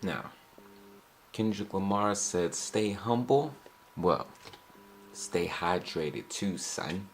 Now, Kendrick Lamar said, stay humble. Well, stay hydrated too, son.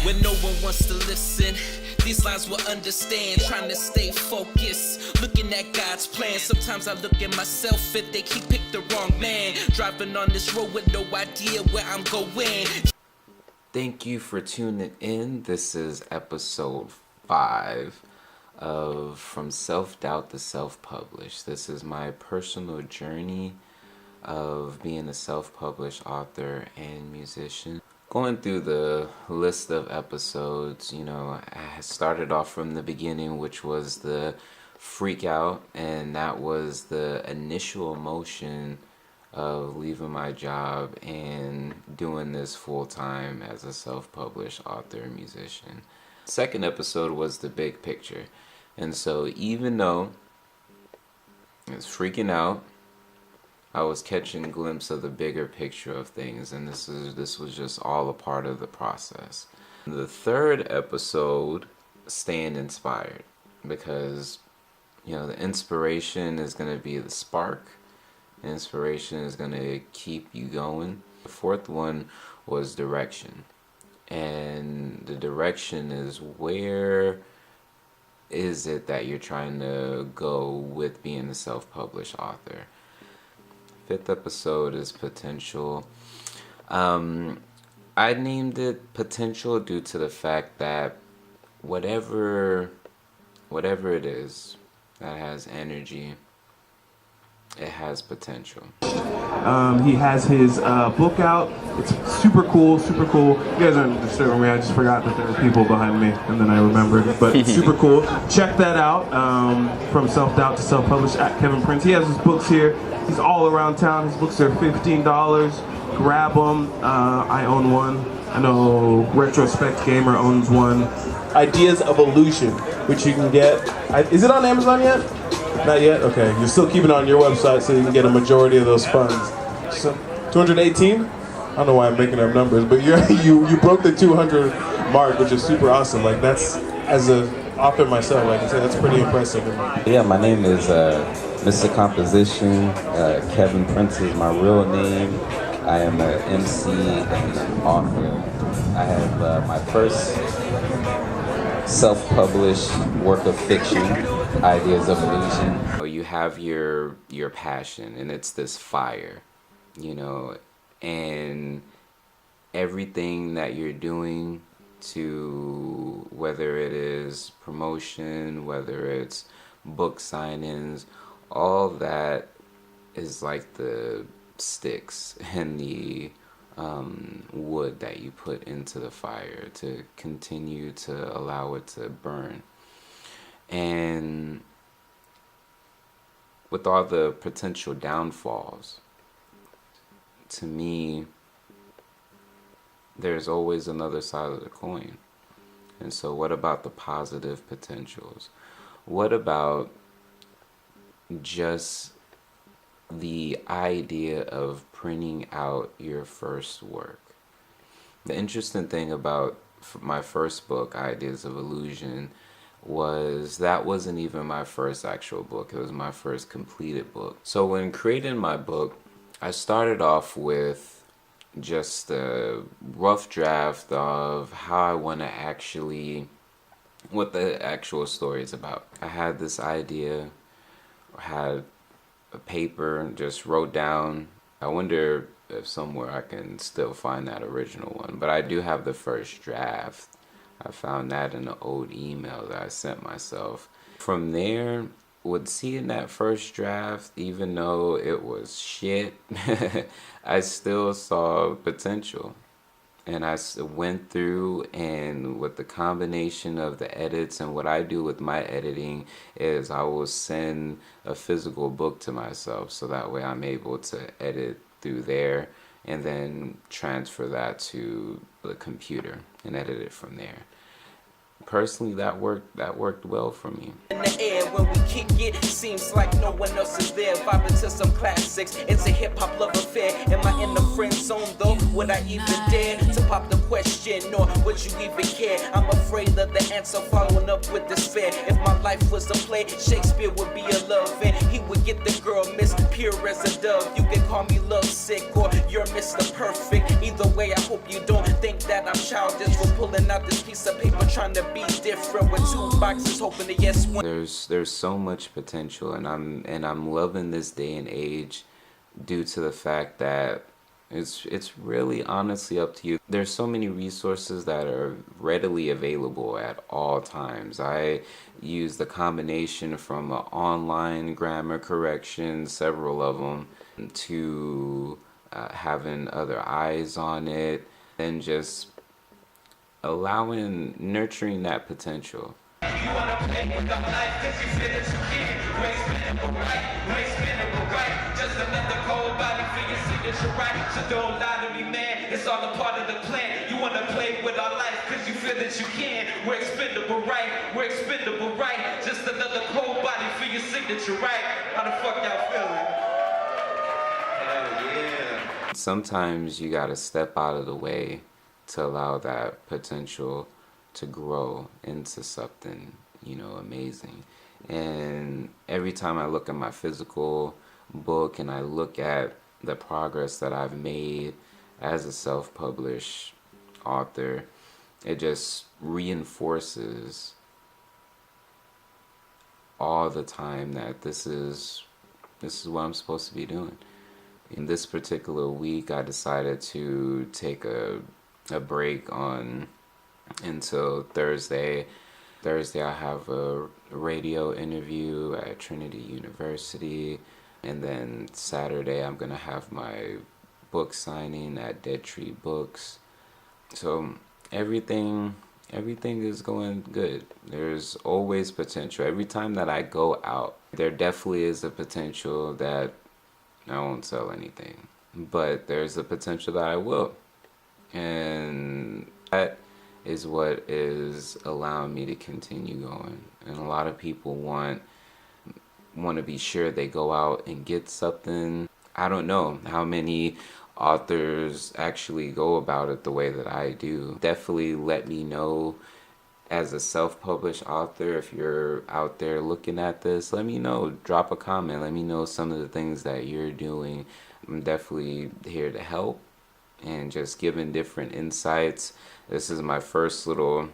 When no one wants to listen, these lines will understand. Trying to stay focused, looking at God's plan. Sometimes I look at myself and think he picked the wrong man. Driving on this road with no idea where I'm going. Thank you for tuning in. This is episode 5 of From Self-Doubt to Self-Published. This is my personal journey of being a self-published author and musician. Going through the list of episodes, I started off from the beginning, which was the freak out, and that was the initial emotion of leaving my job and doing this full-time as a self-published author and musician. Second episode was the big picture. And so even though I was freaking out, I was catching a glimpse of the bigger picture of things, and this was just all a part of the process. The third episode, staying inspired, because the inspiration is going to be the spark. Inspiration is going to keep you going. The fourth one was direction, and the direction is where is it that you're trying to go with being a self-published author. Fifth episode is potential. I named it potential due to the fact that whatever it is that has energy, it has potential. He has his book out. It's super cool, super cool. You guys aren't disturbing me. I just forgot that there were people behind me, and then I remembered. But it's super cool. Check that out. From Self-Doubt to Self-Published at Kevin Prince. He has his books here. He's all around town. His books are $15. Grab them. I own one. I know Retrospect Gamer owns one. Ideas of Illusion, which you can get. Is it on Amazon yet? Not yet? Okay. You're still keeping it on your website so you can get a majority of those funds. So, 218? I don't know why I'm making up numbers, but you broke the 200 mark, which is super awesome. Like, that's, as an author myself, like I said, that's pretty impressive. Yeah, my name is Mr. Composition. Kevin Prince is my real name. I am an MC and an author. I have my first self-published work of fiction, Ideas of Illusion. You have your passion, and it's this fire, and everything that you're doing, to whether it is promotion, whether it's book signings, all that is like the sticks and the wood that you put into the fire to continue to allow it to burn. And with all the potential downfalls, to me, there's always another side of the coin. And so what about the positive potentials? What about just the idea of printing out your first work? The interesting thing about my first book, Ideas of Illusion, was that wasn't even my first actual book. It was my first completed book. So when creating my book, I started off with just a rough draft of how I want to actually, what the actual story is about. I had this idea, had paper and just wrote down. I wonder if somewhere I can still find that original one, but I do have the first draft. I found that in an old email that I sent myself. From there, with seeing that first draft, even though it was shit, I still saw potential. And I went through, and with the combination of the edits, and what I do with my editing is I will send a physical book to myself, so that way I'm able to edit through there and then transfer that to the computer and edit it from there. Personally, that worked well for me. In the air when we kick it, seems like no one else is there. Vibing to some classics, it's a hip-hop love affair. Am I in the friend zone though? Would I even dare to pop the question, or would you even care? I'm afraid of the answer following up with despair. If my life was a play, Shakespeare would be a love, and he would get the girl Miss Pure as a dove. You can call me love sick, or you're Mr. Perfect. Either way, I hope you don't think that I'm childish for pulling out this piece of paper trying to be different with two boxes hoping to yes one. There's so much potential, and I'm loving this day and age due to the fact that it's really honestly up to you. There's so many resources that are readily available at all times. I use the combination from online grammar correction, several of them, to having other eyes on it, and just nurturing that potential. You wanna play with the life cause you feel that you can. We're expendable, right? Just another cold body for your signature, right? So don't lie to me, man, it's all a part of the plan. You wanna play with our life cause you feel that you can. We're expendable, right? Just another cold body for your signature, right? How the fuck y'all feeling? Hell yeah. Sometimes you gotta step out of the way to allow that potential to grow into something, amazing. And every time I look at my physical book and I look at the progress that I've made as a self-published author, it just reinforces all the time that this is what I'm supposed to be doing. In this particular week, I decided to take a break until Thursday. Thursday I have a radio interview at Trinity University, and then Saturday I'm gonna have my book signing at Dead Tree Books. So everything is going good. There's always potential. Every time that I go out, there definitely is a potential that I won't sell anything, but there's a potential that I will. And that is what is allowing me to continue going. And a lot of people want to be sure they go out and get something. I don't know how many authors actually go about it the way that I do. Definitely let me know as a self-published author, if you're out there looking at this, let me know. Drop a comment. Let me know some of the things that you're doing. I'm definitely here to help and just giving different insights. This is my first little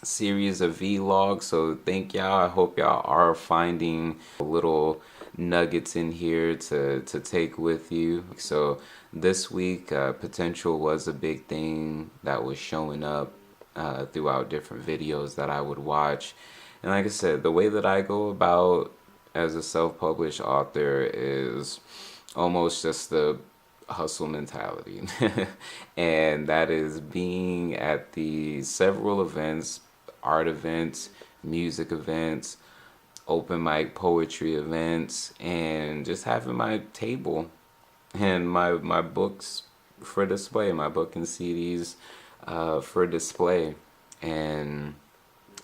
series of vlogs, so thank y'all. I hope y'all are finding little nuggets in here to take with you. So this week, potential was a big thing that was showing up throughout different videos that I would watch. And like I said, the way that I go about as a self-published author is almost just the hustle mentality. And that is being at the several events, art events, music events, open mic poetry events, and just having my table and my books for display, my book and CDs for display. And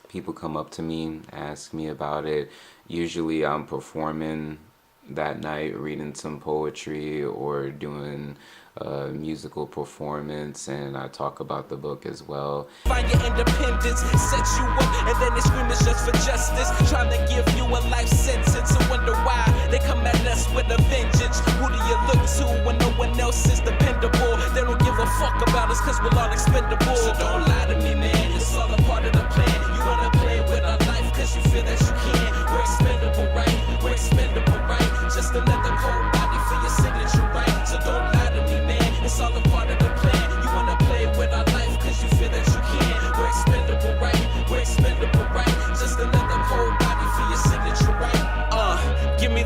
people come up to me, ask me about it. Usually I'm performing that night, reading some poetry or doing a musical performance, and I talk about the book as well. Find your independence, set you up, and then they scream it's just for justice. Trying to give you a life sentence, and wonder why they come at us with a vengeance. Who do you look to when no one else is dependable? They don't give a fuck about us cause we're all expendable. So don't lie to me, man, it's all a part of the plan. You wanna play with our life cause you feel that you can. We're expendable, right? Just another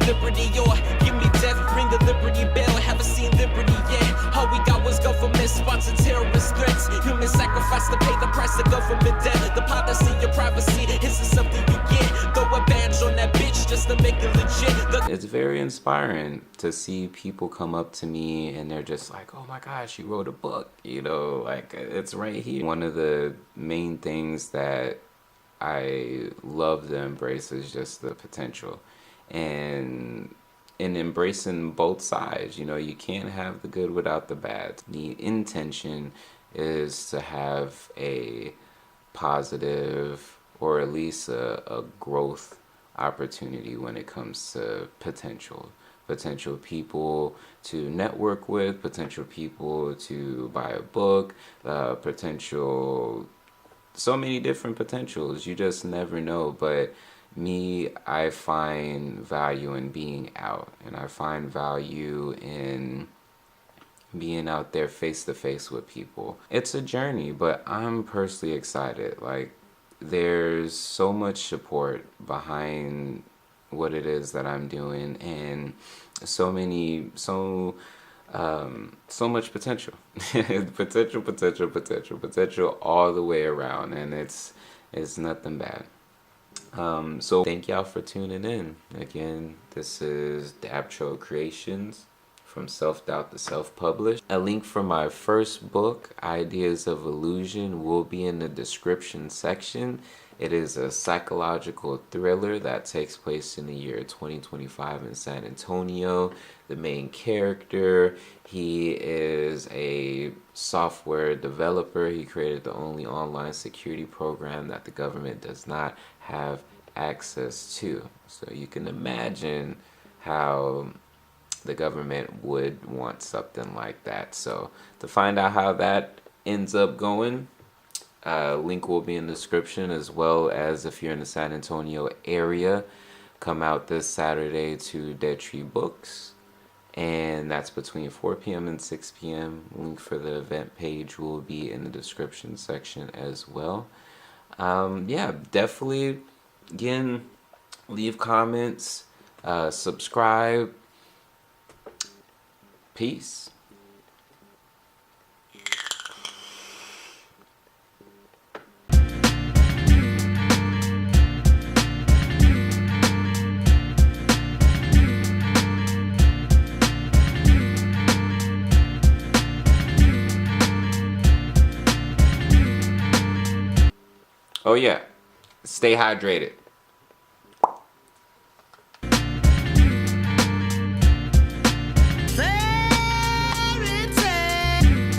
liberty, or give me death, ring the Liberty Bell. Haven't seen liberty yet. All we got was government sponsored terrorist threats. Human sacrifice to pay the price of government debt. The policy of privacy isn't something you get. Throw a badge on that bitch just to make it legit. It's very inspiring to see people come up to me and they're just like, oh my gosh, you wrote a book, you know, like it's right here. One of the main things that I love to embrace is just the potential, and in embracing both sides. You know, you can't have the good without the bad. The intention is to have a positive, or at least a growth opportunity when it comes to potential people to network with, potential people to buy a book, potential, so many different potentials. You just never know. But me, I find value in being out, and I find value in being out there face to face with people. It's a journey, but I'm personally excited. Like, there's so much support behind what it is that I'm doing, and so much potential. Potential all the way around, and it's nothing bad. So thank y'all for tuning in. Again, this is Dabtro Creations, from Self-Doubt to Self-Published. A link for my first book, Ideas of Illusion, will be in the description section. It is a psychological thriller that takes place in the year 2025 in San Antonio. The main character, he is a software developer. He created the only online security program that the government does not have access to. So you can imagine how the government would want something like that. So to find out how that ends up going, link will be in the description, as well as if you're in the San Antonio area, come out this Saturday to Dead Tree Books, and that's between 4 p.m. and 6 p.m. Link for the event page will be in the description section as well. Yeah, definitely, again, leave comments, subscribe. Peace. Oh yeah, stay hydrated.